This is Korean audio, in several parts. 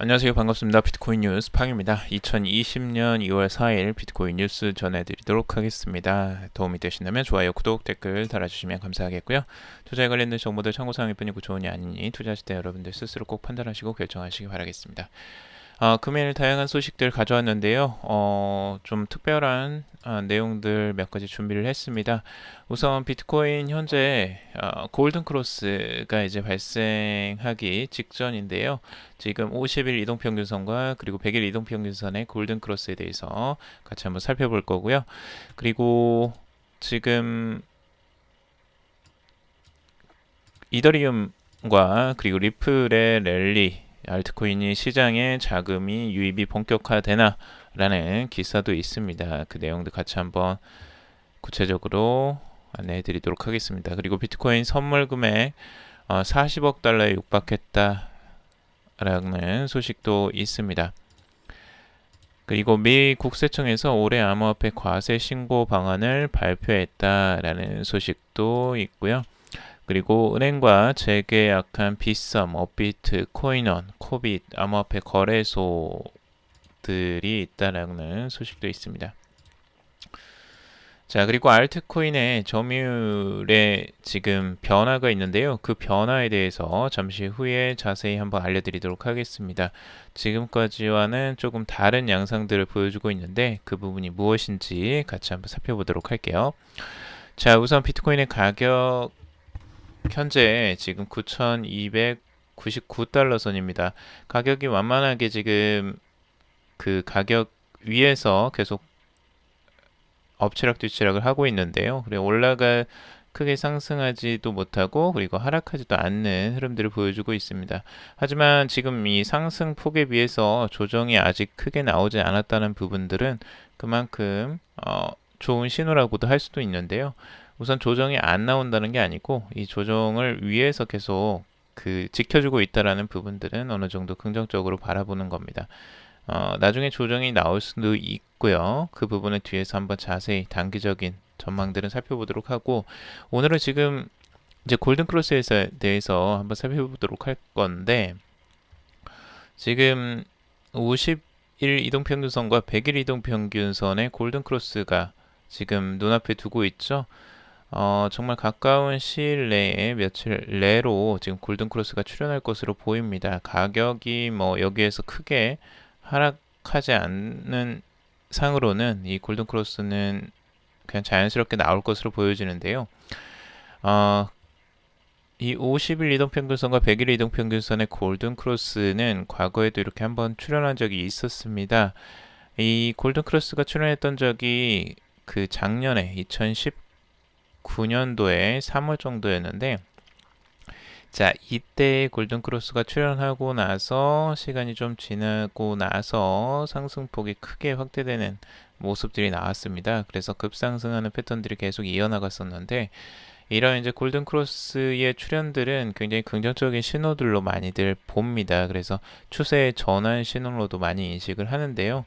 안녕하세요. 반갑습니다. 비트코인 뉴스 팡입니다. 2020년 2월 4일 비트코인 뉴스 전해드리도록 하겠습니다. 도움이 되신다면 좋아요, 구독, 댓글 달아주시면 감사하겠고요. 투자에 관련된 정보들 참고사항일 뿐이고 조언이 아니니 투자하실 때 여러분들 스스로 꼭 판단하시고 결정하시기 바라겠습니다. 금일 다양한 소식들 가져왔는데요. 좀 특별한 내용들 몇 가지 준비를 했습니다. 우선 비트코인 현재 골든 크로스가 이제 발생하기 직전인데요. 지금 50일 이동평균선과 그리고 100일 이동평균선의 골든 크로스에 대해서 같이 한번 살펴볼 거고요. 지금 이더리움과 그리고 리플의 랠리, 알트코인이 시장에 자금이 유입이 본격화되나라는 기사도 있습니다. 그 내용도 같이 한번 구체적으로 안내해 드리도록 하겠습니다. 그리고 비트코인 선물 금액 40억 달러에 육박했다라는 소식도 있습니다. 그리고 미 국세청에서 올해 암호화폐 과세 신고 방안을 발표했다라는 소식도 있고요. 그리고 은행과 재계약한 빗썸, 업비트, 코인원, 코빗, 암호화폐 거래소들이 있다라는 소식도 있습니다. 자, 그리고 알트코인의 점유율에 지금 변화가 있는데요. 그 변화에 대해서 잠시 후에 자세히 한번 알려드리도록 하겠습니다. 지금까지와는 조금 다른 양상들을 보여주고 있는데 그 부분이 무엇인지 같이 한번 살펴보도록 할게요. 자, 우선 비트코인의 가격 현재 지금 9,299달러 선입니다. 가격이 완만하게 지금 그 가격 위에서 계속 엎치락뒤치락을 하고 있는데요. 그리고 크게 상승하지도 못하고 그리고 하락하지도 않는 흐름들을 보여주고 있습니다. 하지만 지금 이 상승 폭에 비해서 조정이 아직 크게 나오지 않았다는 부분들은 그만큼 좋은 신호라고도 할 수도 있는데요. 우선 조정이 안 나온다는 게 아니고 이 조정을 위해서 계속 지켜주고 있다라는 부분들은 어느 정도 긍정적으로 바라보는 겁니다. 나중에 조정이 나올 수도 있고요. 그 부분을 뒤에서 한번 자세히 단기적인 전망들은 살펴보도록 하고 오늘은 지금 이제 골든 크로스에 대해서 한번 살펴보도록 할 건데 지금 50일 이동평균선과 100일 이동평균선의 골든 크로스가 지금 눈앞에 두고 있죠. 정말 가까운 시일 내에 며칠 내로 지금 골든 크로스가 출현할 것으로 보입니다. 가격이 뭐 여기에서 크게 하락하지 않는 상으로는 이 골든 크로스는 그냥 자연스럽게 나올 것으로 보여지는데요. 어, 이 50일 이동평균선과 100일 이동평균선의 골든 크로스는 과거에도 이렇게 한번 출현한 적이 있었습니다. 이 골든 크로스가 출현했던 적이 그 작년에 2019년도에 3월 정도였는데 자, 이때 골든 크로스가 출현하고 나서 시간이 좀 지나고 나서 상승폭이 크게 확대되는 모습들이 나왔습니다. 그래서 급상승하는 패턴들이 계속 이어나갔었는데 이런 이제 골든 크로스의 출현들은 굉장히 긍정적인 신호들로 많이들 봅니다. 그래서 추세의 전환 신호로도 많이 인식을 하는데요.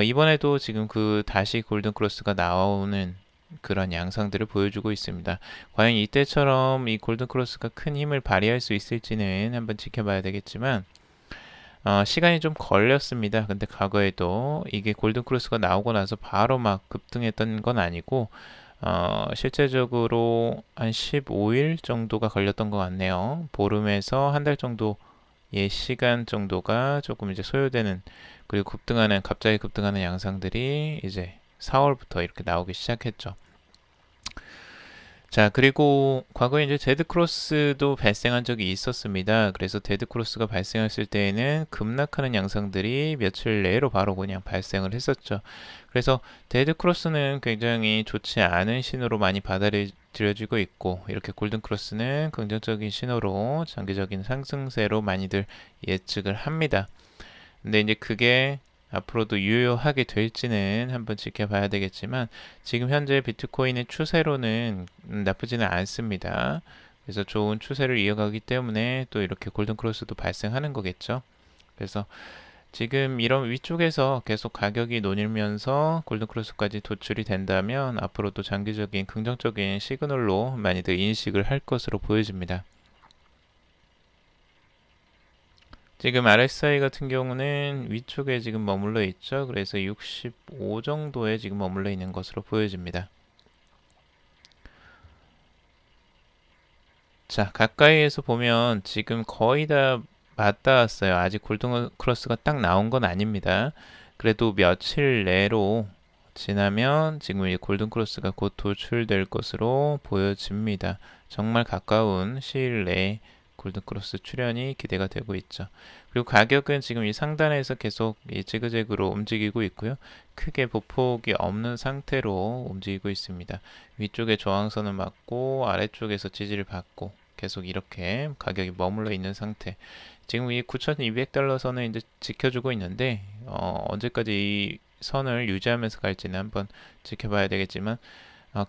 이번에도 지금 다시 골든 크로스가 나오는 그런 양상들을 보여주고 있습니다. 과연 이때처럼 이 골든 크로스가 큰 힘을 발휘할 수 있을지는 한번 지켜봐야 되겠지만 시간이 좀 걸렸습니다. 근데 과거에도 이게 골든 크로스가 나오고 나서 바로 막 급등했던 건 아니고 실제적으로 한 15일 정도가 걸렸던 것 같네요. 보름에서 한 달 정도의 시간 정도가 조금 이제 소요되는 그리고 갑자기 급등하는 양상들이 이제 4월부터 이렇게 나오기 시작했죠. 자, 그리고 과거에 이제 데드크로스도 발생한 적이 있었습니다. 그래서 데드크로스가 발생했을 때에는 급락하는 양상들이 며칠 내로 바로 그냥 발생을 했었죠. 그래서 데드크로스는 굉장히 좋지 않은 신호로 많이 받아들여지고 있고, 이렇게 골든크로스는 긍정적인 신호로 장기적인 상승세로 많이들 예측을 합니다. 근데 이제 그게 앞으로도 유효하게 될지는 한번 지켜봐야 되겠지만 지금 현재 비트코인의 추세로는 나쁘지는 않습니다. 그래서 좋은 추세를 이어가기 때문에 또 이렇게 골든 크로스도 발생하는 거겠죠. 그래서 지금 이런 위쪽에서 계속 가격이 논일면서 골든 크로스까지 도출이 된다면 앞으로도 장기적인 긍정적인 시그널로 많이들 인식을 할 것으로 보여집니다. 지금 RSI 같은 경우는 위쪽에 지금 머물러 있죠. 그래서 65 정도에 지금 머물러 있는 것으로 보여집니다. 자, 가까이에서 보면 지금 거의 다 맞닿았어요. 아직 골든 크로스가 딱 나온 건 아닙니다. 그래도 며칠 내로 지나면 지금 이 골든 크로스가 곧 도출될 것으로 보여집니다. 정말 가까운 시일 내에 골든 크로스 출현이 기대가 되고 있죠. 그리고 가격은 지금 이 상단에서 계속 이 지그재그로 움직이고 있고요. 크게 보폭이 없는 상태로 움직이고 있습니다. 위쪽에 저항선을 맞고 아래쪽에서 지지를 받고 계속 이렇게 가격이 머물러 있는 상태. 지금 이 9,200달러 선을 이제 지켜주고 있는데 언제까지 이 선을 유지하면서 갈지는 한번 지켜봐야 되겠지만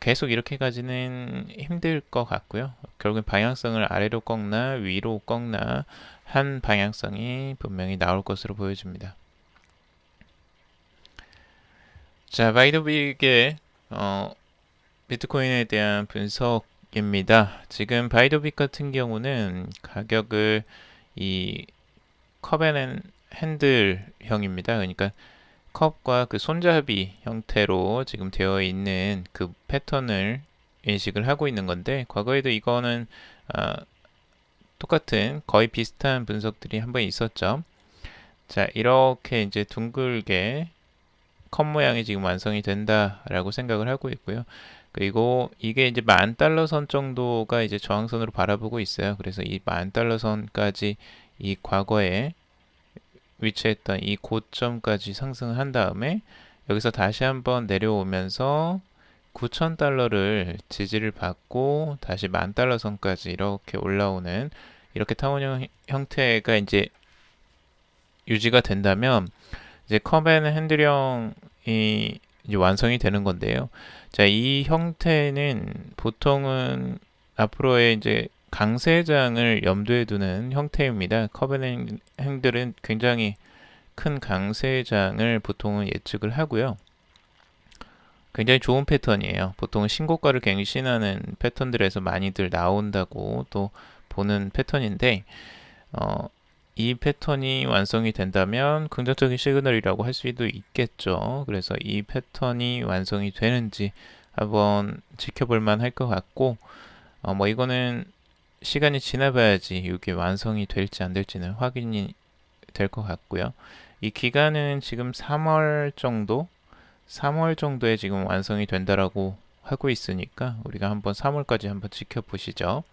계속 이렇게 가지는 힘들 것 같고요. 결국엔 방향성을 아래로 꺾나 위로 꺾나 한 방향성이 분명히 나올 것으로 보여집니다. 자, 바이더빅의 비트코인에 대한 분석입니다. 지금 바이더빅 같은 경우는 가격을 이 컵앤 핸들형입니다. 그러니까 컵과 그 손잡이 형태로 지금 되어 있는 그 패턴을 인식을 하고 있는 건데, 과거에도 이거는 똑같은 거의 비슷한 분석들이 한번 있었죠. 자, 이렇게 이제 둥글게 컵 모양이 지금 완성이 된다라고 생각을 하고 있고요. 그리고 이게 이제 10,000달러 선 정도가 이제 저항선으로 바라보고 있어요. 그래서 이 10,000달러 선까지 이 과거에 위치했던 이 고점까지 상승을 한 다음에 여기서 다시 한번 내려오면서 9,000달러를 지지를 받고 다시 10,000달러 선까지 이렇게 올라오는 이렇게 타원형 형태가 이제 유지가 된다면 이제 컵앤 핸들형이 이제 완성이 되는 건데요. 자, 이 형태는 보통은 앞으로의 이제 강세장을 염두에 두는 형태입니다. 컵앤 핸들은 굉장히 큰 강세장을 보통은 예측을 하고요. 굉장히 좋은 패턴이에요. 보통 신고가를 갱신하는 패턴들에서 많이들 나온다고 또 보는 패턴인데 이 패턴이 완성이 된다면 긍정적인 시그널이라고 할 수도 있겠죠. 그래서 이 패턴이 완성이 되는지 한번 지켜볼 만할 것 같고 뭐 이거는 시간이 지나봐야지 이게 완성이 될지 안 될지는 확인이 될 것 같고요. 이 기간은 지금 3월 정도에 지금 완성이 된다라고 하고 있으니까 우리가 한번 3월까지 한번 지켜보시죠.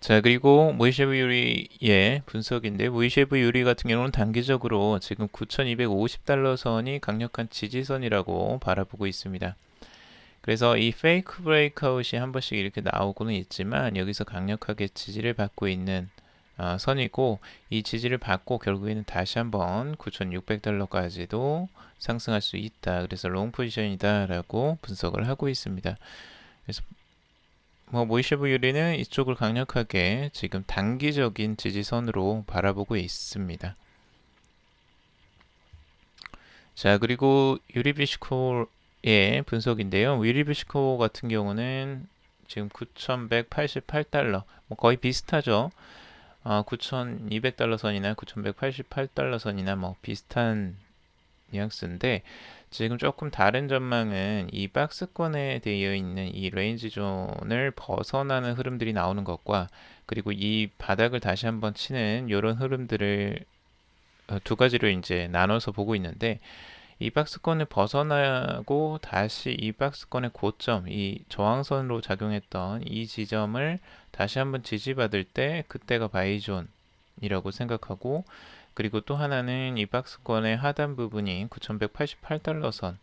자, 그리고 모이셰브 유리의 분석인데, 모이셰브 유리 같은 경우는 단기적으로 지금 9,250달러 선이 강력한 지지선이라고 바라보고 있습니다. 그래서 이 페이크 브레이크아웃이 한 번씩 이렇게 나오고는 있지만 여기서 강력하게 지지를 받고 있는 선이고, 이 지지를 받고 결국에는 다시 한번 9,600달러까지도 상승할 수 있다. 그래서 롱 포지션이다 라고 분석을 하고 있습니다. 그래서 모이셰브 유리는 이쪽을 강력하게 지금 단기적인 지지선으로 바라보고 있습니다. 자, 그리고 유리비스코의 분석인데요. 유리비스코 같은 경우는 지금 9,188달러, 거의 비슷하죠. 9,200달러 선이나 9,188달러 선이나 뭐 비슷한 뉘앙스인데, 지금 조금 다른 전망은 이 박스권에 되어 있는 이 레인지 존을 벗어나는 흐름들이 나오는 것과 그리고 이 바닥을 다시 한번 치는 이런 흐름들을 두 가지로 이제 나눠서 보고 있는데, 이 박스권을 벗어나고 다시 이 박스권의 고점, 이 저항선으로 작용했던 이 지점을 다시 한번 지지받을 때 그때가 바이존이라고 생각하고, 그리고 또 하나는 이 박스권의 하단 부분인 9,188달러 선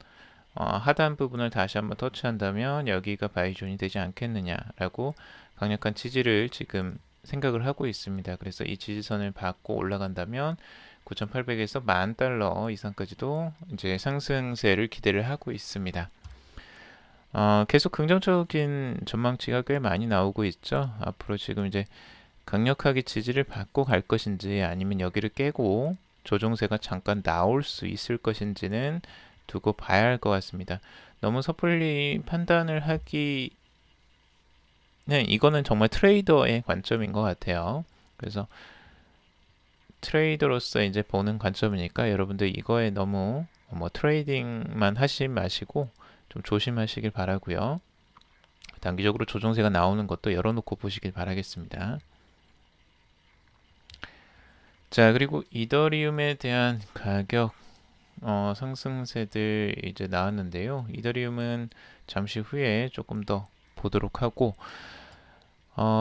하단 부분을 다시 한번 터치한다면 여기가 바이존이 되지 않겠느냐라고 강력한 지지를 지금 생각을 하고 있습니다. 그래서 이 지지선을 받고 올라간다면 9,800에서 10,000달러 이상까지도 이제 상승세를 기대를 하고 있습니다. 계속 긍정적인 전망치가 꽤 많이 나오고 있죠. 앞으로 지금 이제 강력하게 지지를 받고 갈 것인지 아니면 여기를 깨고 조정세가 잠깐 나올 수 있을 것인지는 두고 봐야 할 것 같습니다. 너무 섣불리 판단을 하기는 이거는 정말 트레이더의 관점인 것 같아요. 그래서 트레이더로서 이제 보는 관점이니까 여러분들 이거에 너무 뭐 트레이딩만 하지 마시고 좀 조심하시길 바라고요. 단기적으로 조정세가 나오는 것도 열어놓고 보시길 바라겠습니다. 자, 그리고 이더리움에 대한 가격 상승세들 이제 나왔는데요. 이더리움은 잠시 후에 조금 더 보도록 하고,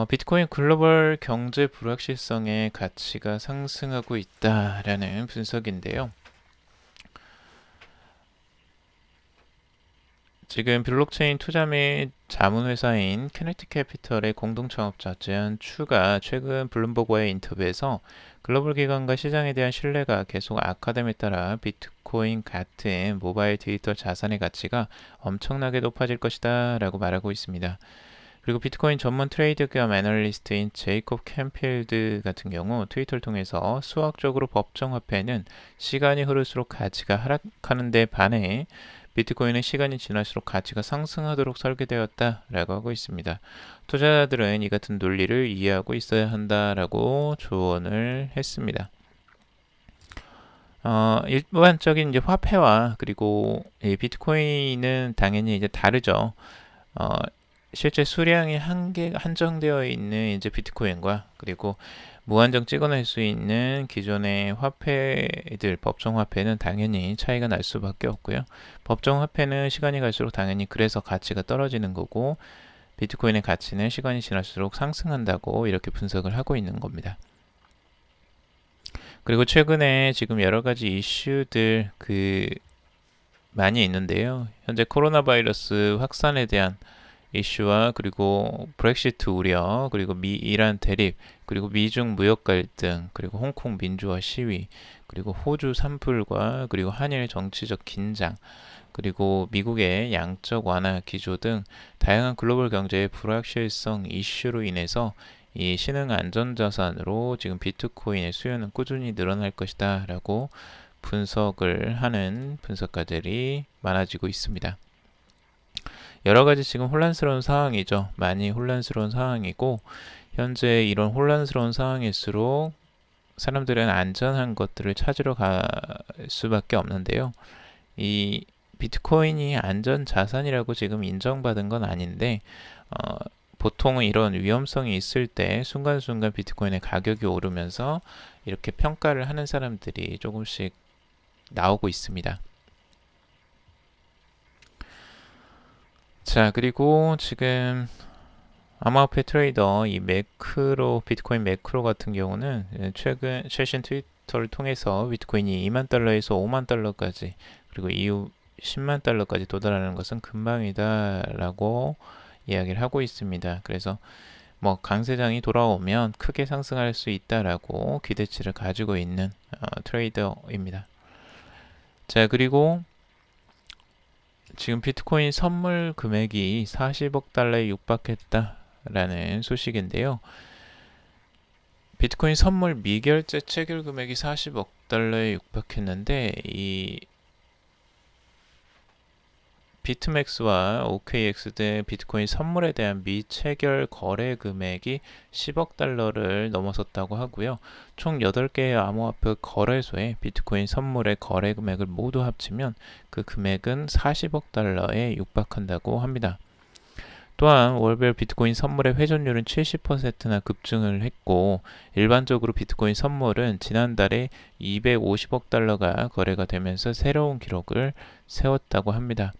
비트코인 글로벌 경제 불확실성의 가치가 상승하고 있다라는 분석인데요. 지금 블록체인 투자 및 자문회사인 캐넥트 캐피털의 공동창업자 제안 추가 최근 블룸버그와의 인터뷰에서 글로벌 기관과 시장에 대한 신뢰가 계속 악화됨에 따라 비트코인 같은 모바일 디지털 자산의 가치가 엄청나게 높아질 것이다 라고 말하고 있습니다. 그리고 비트코인 전문 트레이드 겸 애널리스트인 제이콥 캠필드 같은 경우 트위터를 통해서 수학적으로 법정 화폐는 시간이 흐를수록 가치가 하락하는 데 반해 비트코인은 시간이 지날수록 가치가 상승하도록 설계되었다라고 하고 있습니다. 투자자들은 이 같은 논리를 이해하고 있어야 한다라고 조언을 했습니다. 일반적인 이제 화폐와 그리고 이 비트코인은 당연히 이제 다르죠. 실제 수량이 한정되어 있는 이제 비트코인과 그리고 무한정 찍어낼 수 있는 기존의 화폐들, 법정 화폐는 당연히 차이가 날 수밖에 없고요. 법정 화폐는 시간이 갈수록 당연히 그래서 가치가 떨어지는 거고 비트코인의 가치는 시간이 지날수록 상승한다고 이렇게 분석을 하고 있는 겁니다. 그리고 최근에 지금 여러 가지 이슈들 많이 있는데요. 현재 코로나 바이러스 확산에 대한 이슈와 그리고 브렉시트 우려, 그리고 미이란 대립, 그리고 미중 무역 갈등, 그리고 홍콩 민주화 시위, 그리고 호주 산불과 그리고 한일 정치적 긴장, 그리고 미국의 양적 완화 기조 등 다양한 글로벌 경제의 불확실성 이슈로 인해서 이 신흥 안전자산으로 지금 비트코인의 수요는 꾸준히 늘어날 것이다 라고 분석을 하는 분석가들이 많아지고 있습니다. 여러 가지 지금 혼란스러운 상황이죠. 많이 혼란스러운 상황이고 현재 이런 혼란스러운 상황일수록 사람들은 안전한 것들을 찾으러 갈 수밖에 없는데요. 이 비트코인이 안전 자산이라고 지금 인정받은 건 아닌데 보통은 이런 위험성이 있을 때 순간순간 비트코인의 가격이 오르면서 이렇게 평가를 하는 사람들이 조금씩 나오고 있습니다. 자, 그리고 지금 암호화폐 트레이더 이 매크로 비트코인 매크로 같은 경우는 최신 트위터를 통해서 비트코인이 2만 달러에서 5만 달러까지 그리고 이후 10만 달러까지 도달하는 것은 금방이다라고 이야기를 하고 있습니다. 그래서 뭐 강세장이 돌아오면 크게 상승할 수 있다라고 기대치를 가지고 있는 트레이더입니다. 자, 그리고 지금 비트코인 선물 금액이 40억 달러에 육박했다라는 소식인데요. 비트코인 선물 미결제 체결 금액이 40억 달러에 육박했는데 이 비트맥스와 OKX 등 비트코인 선물에 대한 미체결 거래 금액이 10억 달러를 넘어섰다고 하고요. 총 8개의 암호화폐 거래소에 비트코인 선물의 거래 금액을 모두 합치면 그 금액은 40억 달러에 육박한다고 합니다. 또한 월별 비트코인 선물의 회전율은 70%나 급증을 했고 일반적으로 비트코인 선물은 지난달에 250억 달러가 거래가 되면서 새로운 기록을 세웠다고 합니다.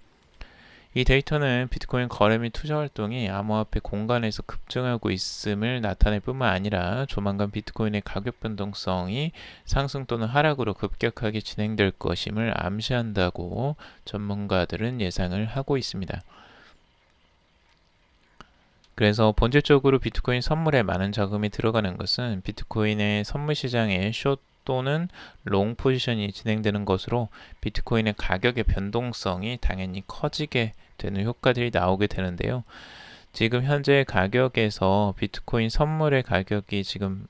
이 데이터는 비트코인 거래 및 투자 활동이 암호화폐 공간에서 급증하고 있음을 나타낼 뿐만 아니라 조만간 비트코인의 가격 변동성이 상승 또는 하락으로 급격하게 진행될 것임을 암시한다고 전문가들은 예상을 하고 있습니다. 그래서 본질적으로 비트코인 선물에 많은 자금이 들어가는 것은 비트코인의 선물 시장에 숏 또는 롱 포지션이 진행되는 것으로 비트코인의 가격의 변동성이 당연히 커지게 되는 효과들이 나오게 되는데요. 지금 현재 가격에서 비트코인 선물의 가격이 지금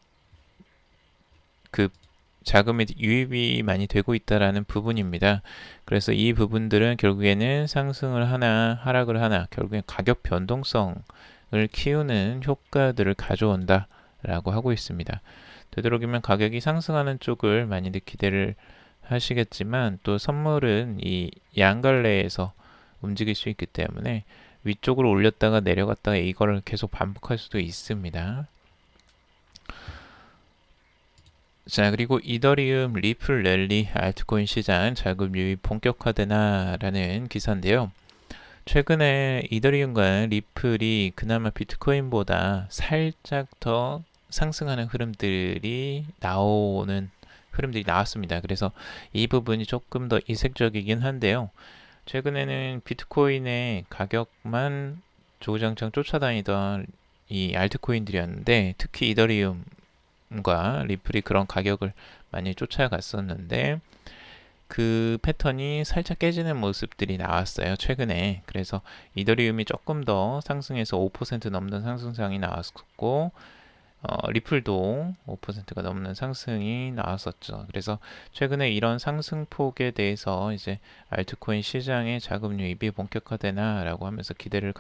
자금의 유입이 많이 되고 있다라는 부분입니다. 그래서 이 부분들은 결국에는 상승을 하나 하락을 하나 결국엔 가격 변동성 키우는 효과들을 가져온다 라고 하고 있습니다. 되도록이면 가격이 상승하는 쪽을 많이들 기대를 하시겠지만 또 선물은 이 양갈래에서 움직일 수 있기 때문에 위쪽으로 올렸다가 내려갔다가 이거를 계속 반복할 수도 있습니다. 자, 그리고 이더리움, 리플 랠리, 알트코인 시장 자금 유입 본격화되나라는 기사인데요. 최근에 이더리움과 리플이 그나마 비트코인보다 살짝 더 상승하는 흐름들이 나왔습니다. 그래서 이 부분이 조금 더 이색적이긴 한데요. 최근에는 비트코인의 가격만 조장창 쫓아다니던 이 알트코인들이었는데 특히 이더리움과 리플이 그런 가격을 많이 쫓아갔었는데 그 패턴이 살짝 깨지는 모습들이 나왔어요. 최근에. 그래서 이더리움이 조금 더 상승해서 5% 넘는 상승장이 나왔었고 리플도 5%가 넘는 상승이 나왔었죠. 그래서 최근에 이런 상승폭에 대해서 이제 알트코인 시장의 자금 유입이 본격화되나라고 하면서 기대를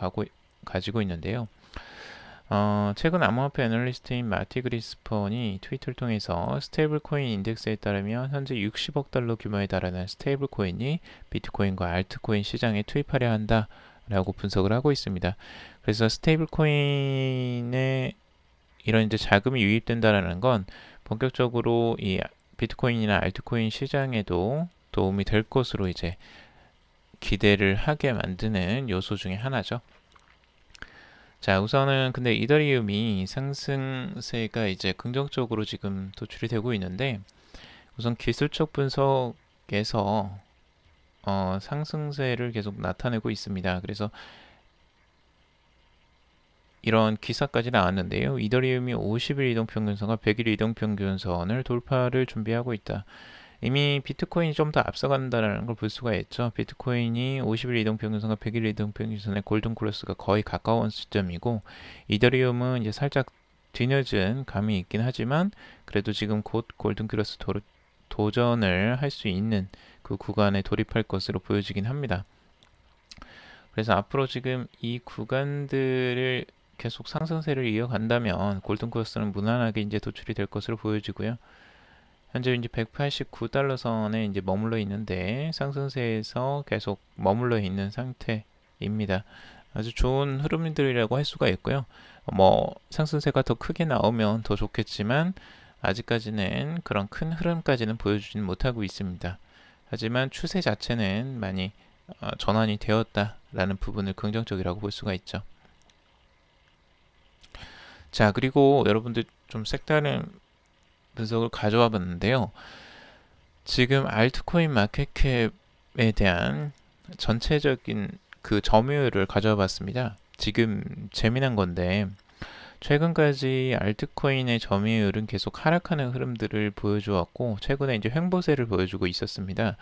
가지고 있는데요. 최근 암호화폐 애널리스트인 마티 그리스펀이 트위터를 통해서 스테이블 코인 인덱스에 따르면 현재 60억 달러 규모에 달하는 스테이블 코인이 비트코인과 알트코인 시장에 투입하려 한다라고 분석을 하고 있습니다. 그래서 스테이블 코인에 이런 이제 자금이 유입된다라는 건 본격적으로 이 비트코인이나 알트코인 시장에도 도움이 될 것으로 이제 기대를 하게 만드는 요소 중에 하나죠. 자, 우선은 근데 이더리움이 상승세가 이제 긍정적으로 지금 도출이 되고 있는데 우선 기술적 분석에서 상승세를 계속 나타내고 있습니다. 그래서 이런 기사까지 나왔는데요. 이더리움이 50일 이동평균선과 100일 이동평균선을 돌파를 준비하고 있다. 이미 비트코인이 좀 더 앞서간다는 걸 볼 수가 있죠. 비트코인이 50일 이동평균선과 100일 이동평균선의 골든크로스가 거의 가까운 시점이고 이더리움은 이제 살짝 뒤늦은 감이 있긴 하지만 그래도 지금 곧 골든크로스 도전을 할 수 있는 그 구간에 돌입할 것으로 보여지긴 합니다. 그래서 앞으로 지금 이 구간들을 계속 상승세를 이어간다면 골든크로스는 무난하게 이제 도출이 될 것으로 보여지고요. 현재 이제 189달러 선에 이제 머물러 있는데 상승세에서 계속 머물러 있는 상태입니다. 아주 좋은 흐름들이라고 할 수가 있고요. 상승세가 더 크게 나오면 더 좋겠지만 아직까지는 그런 큰 흐름까지는 보여주지는 못하고 있습니다. 하지만 추세 자체는 많이 전환이 되었다라는 부분을 긍정적이라고 볼 수가 있죠. 자, 그리고 여러분들 좀 색다른 분석을 가져와 봤는데요. 지금 알트코인 마켓캡에 대한 전체적인 그 점유율을 가져와 봤습니다. 지금 재미난 건데 최근까지 알트코인의 점유율은 계속 하락하는 흐름들을 보여주었고 최근에 이제 횡보세를 보여주고 있었습니다.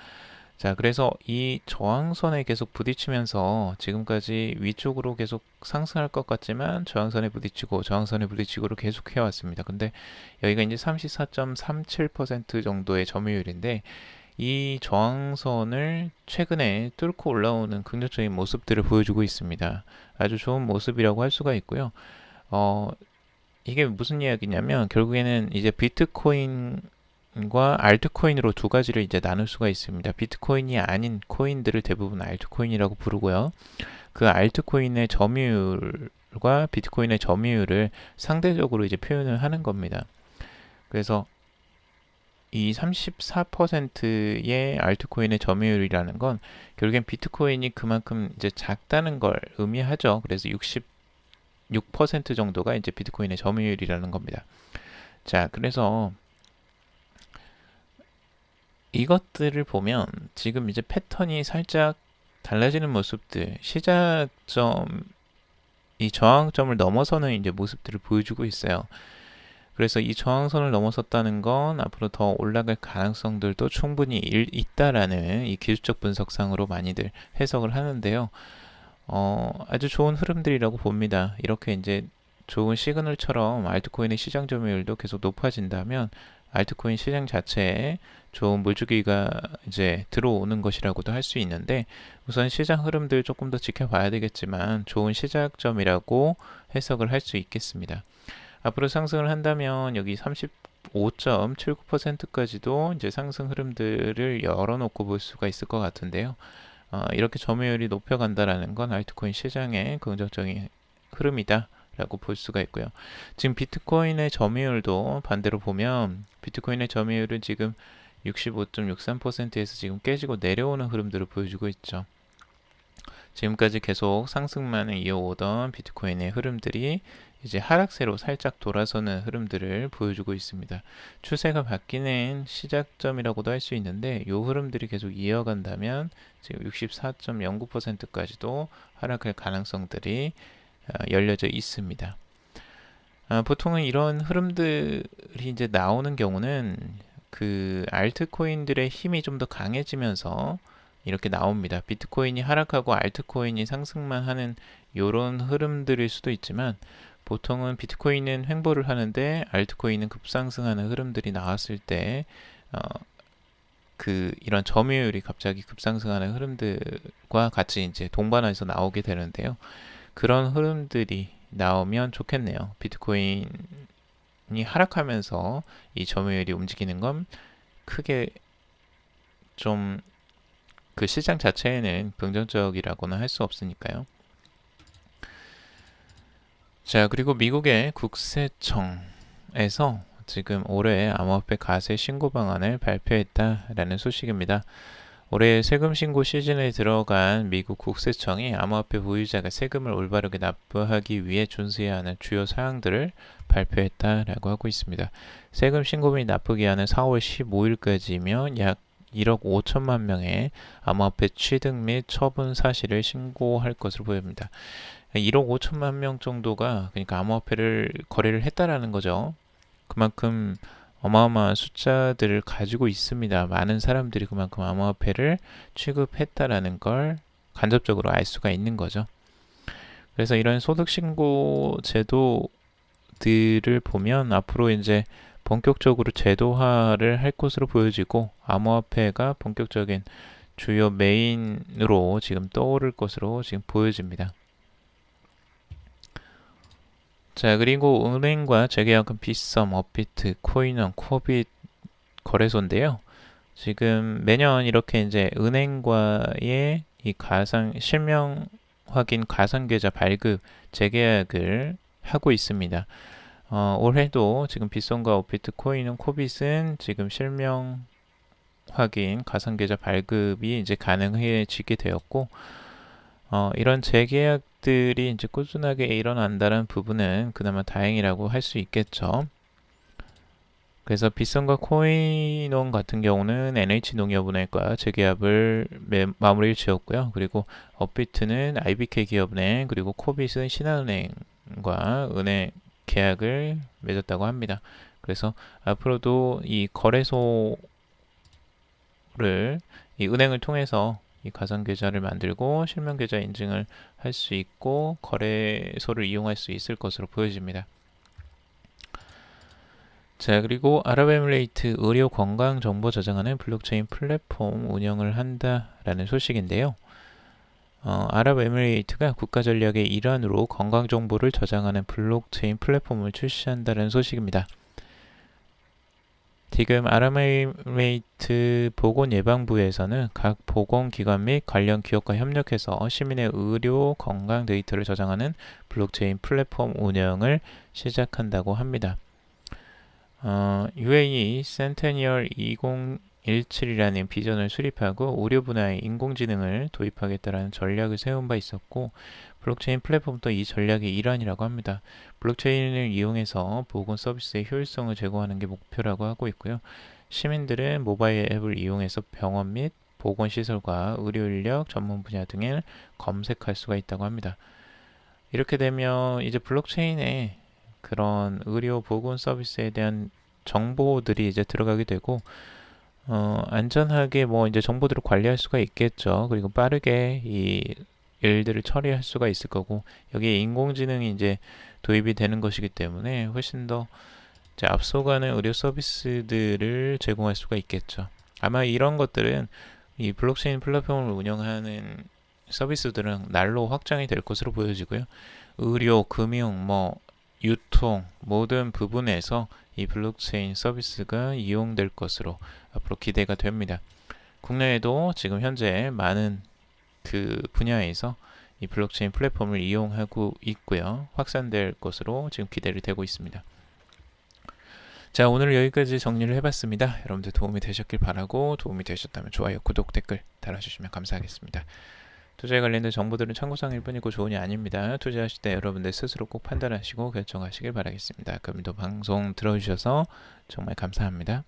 자, 그래서 이 저항선에 계속 부딪히면서 지금까지 위쪽으로 계속 상승할 것 같지만 저항선에 부딪히고를 계속 해왔습니다. 근데 여기가 이제 34.37% 정도의 점유율인데 이 저항선을 최근에 뚫고 올라오는 긍정적인 모습들을 보여주고 있습니다. 아주 좋은 모습이라고 할 수가 있고요. 이게 무슨 이야기냐면 결국에는 이제 비트코인과 알트코인으로 두 가지를 이제 나눌 수가 있습니다. 비트코인이 아닌 코인들을 대부분 알트코인이라고 부르고요. 그 알트코인의 점유율과 비트코인의 점유율을 상대적으로 이제 표현을 하는 겁니다. 그래서 이 34%의 알트코인의 점유율이라는 건 결국엔 비트코인이 그만큼 이제 작다는 걸 의미하죠. 그래서 66% 정도가 이제 비트코인의 점유율이라는 겁니다. 자, 그래서 이것들을 보면 지금 이제 패턴이 살짝 달라지는 모습들, 시작점, 이 저항점을 넘어서는 이제 모습들을 보여주고 있어요. 그래서 이 저항선을 넘어섰다는 건 앞으로 더 올라갈 가능성들도 충분히 있다라는 이 기술적 분석상으로 많이들 해석을 하는데요. 아주 좋은 흐름들이라고 봅니다. 이렇게 이제 좋은 시그널처럼 알트코인의 시장 점유율도 계속 높아진다면 알트코인 시장 자체에 좋은 물주기가 이제 들어오는 것이라고도 할 수 있는데, 우선 시장 흐름들 조금 더 지켜봐야 되겠지만 좋은 시작점이라고 해석을 할 수 있겠습니다. 앞으로 상승을 한다면 여기 35.79%까지도 이제 상승 흐름들을 열어놓고 볼 수가 있을 것 같은데요. 이렇게 점유율이 높여간다라는 건 알트코인 시장의 긍정적인 흐름이다 라고 볼 수가 있고요. 지금 비트코인의 점유율도 반대로 보면 비트코인의 점유율은 지금 65.63%에서 지금 깨지고 내려오는 흐름들을 보여주고 있죠. 지금까지 계속 상승만을 이어오던 비트코인의 흐름들이 이제 하락세로 살짝 돌아서는 흐름들을 보여주고 있습니다. 추세가 바뀌는 시작점이라고도 할 수 있는데 이 흐름들이 계속 이어간다면 지금 64.09%까지도 하락할 가능성들이 열려져 있습니다. 보통은 이런 흐름들이 이제 나오는 경우는 그 알트코인들의 힘이 좀 더 강해지면서 이렇게 나옵니다. 비트코인이 하락하고 알트코인이 상승만 하는 이런 흐름들일 수도 있지만, 보통은 비트코인은 횡보를 하는데 알트코인은 급상승하는 흐름들이 나왔을 때 이런 점유율이 갑자기 급상승하는 흐름들과 같이 이제 동반해서 나오게 되는데요. 그런 흐름들이 나오면 좋겠네요. 비트코인이 하락하면서 이 점유율이 움직이는 건 크게 좀 그 시장 자체에는 긍정적이라고는 할 수 없으니까요. 자, 그리고 미국의 국세청에서 지금 올해 암호화폐 과세 신고 방안을 발표했다라는 소식입니다. 올해 세금 신고 시즌에 들어간 미국 국세청이 암호화폐 보유자가 세금을 올바르게 납부하기 위해 준수해야 하는 주요 사항들을 발표했다라고 하고 있습니다. 세금 신고 및 납부 기한은 4월 15일까지이며 약 1억 5천만 명의 암호화폐 취득 및 처분 사실을 신고할 것으로 보입니다. 1억 5천만 명 정도가 그러니까 암호화폐를 거래를 했다라는 거죠. 그만큼 어마어마한 숫자들을 가지고 있습니다. 많은 사람들이 그만큼 암호화폐를 취급했다라는 걸 간접적으로 알 수가 있는 거죠. 그래서 이런 소득신고 제도들을 보면 앞으로 이제 본격적으로 제도화를 할 것으로 보여지고 암호화폐가 본격적인 주요 메인으로 지금 떠오를 것으로 지금 보여집니다. 자, 그리고 은행과 재계약한 빗썸, 업비트, 코인원, 코빗 거래소인데요. 지금 매년 이렇게 이제 은행과의 이 실명 확인 가상계좌 발급 재계약을 하고 있습니다. 올해도 지금 빗썸과 업비트, 코인원, 코빗은 지금 실명 확인 가상계좌 발급이 이제 가능해지게 되었고, 이런 재계약들이 이제 꾸준하게 일어난다는 부분은 그나마 다행이라고 할 수 있겠죠. 그래서 빗썸과 코인원 같은 경우는 NH농협은행과 재계약을 마무리를 지었고요. 그리고 업비트는 IBK 기업은행, 그리고 코빗은 신한은행과 은행 계약을 맺었다고 합니다. 그래서 앞으로도 이 거래소를 이 은행을 통해서 이 가상계좌를 만들고 실명계좌 인증을 할 수 있고 거래소를 이용할 수 있을 것으로 보여집니다. 자, 그리고 아랍에미레이트 의료 건강 정보 저장하는 블록체인 플랫폼 운영을 한다라는 소식인데요. 아랍에미레이트가 국가 전략의 일환으로 건강 정보를 저장하는 블록체인 플랫폼을 출시한다는 소식입니다. 지금 아랍에미레이트 보건예방부에서는 각 보건기관 및 관련 기업과 협력해서 시민의 의료 건강 데이터를 저장하는 블록체인 플랫폼 운영을 시작한다고 합니다. UAE 센테니얼 2017이라는 비전을 수립하고 의료 분야에 인공지능을 도입하겠다라는 전략을 세운 바 있었고, 블록체인 플랫폼도 이 전략의 일환이라고 합니다. 블록체인을 이용해서 보건 서비스의 효율성을 제고하는 게 목표라고 하고 있고요. 시민들은 모바일 앱을 이용해서 병원 및 보건시설과 의료인력 전문 분야 등을 검색할 수가 있다고 합니다. 이렇게 되면 이제 블록체인에 그런 의료 보건 서비스에 대한 정보들이 이제 들어가게 되고, 안전하게 뭐 이제 정보들을 관리할 수가 있겠죠. 그리고 빠르게 이 일들을 처리할 수가 있을 거고, 여기에 인공지능이 이제 도입이 되는 것이기 때문에 훨씬 더 이제 앞서가는 의료 서비스들을 제공할 수가 있겠죠. 아마 이런 것들은 이 블록체인 플랫폼을 운영하는 서비스들은 날로 확장이 될 것으로 보여지고요. 의료, 금융, 유통 모든 부분에서 이 블록체인 서비스가 이용될 것으로 앞으로 기대가 됩니다. 국내에도 지금 현재 많은 그 분야에서 이 블록체인 플랫폼을 이용하고 있고요. 확산될 것으로 지금 기대를 되고 있습니다. 자, 오늘 여기까지 정리를 해봤습니다. 여러분들 도움이 되셨길 바라고, 도움이 되셨다면 좋아요, 구독, 댓글 달아주시면 감사하겠습니다. 투자에 관련된 정보들은 참고사항일 뿐이고 조언이 아닙니다. 투자하실 때 여러분들 스스로 꼭 판단하시고 결정하시길 바라겠습니다. 그럼 또 방송 들어주셔서 정말 감사합니다.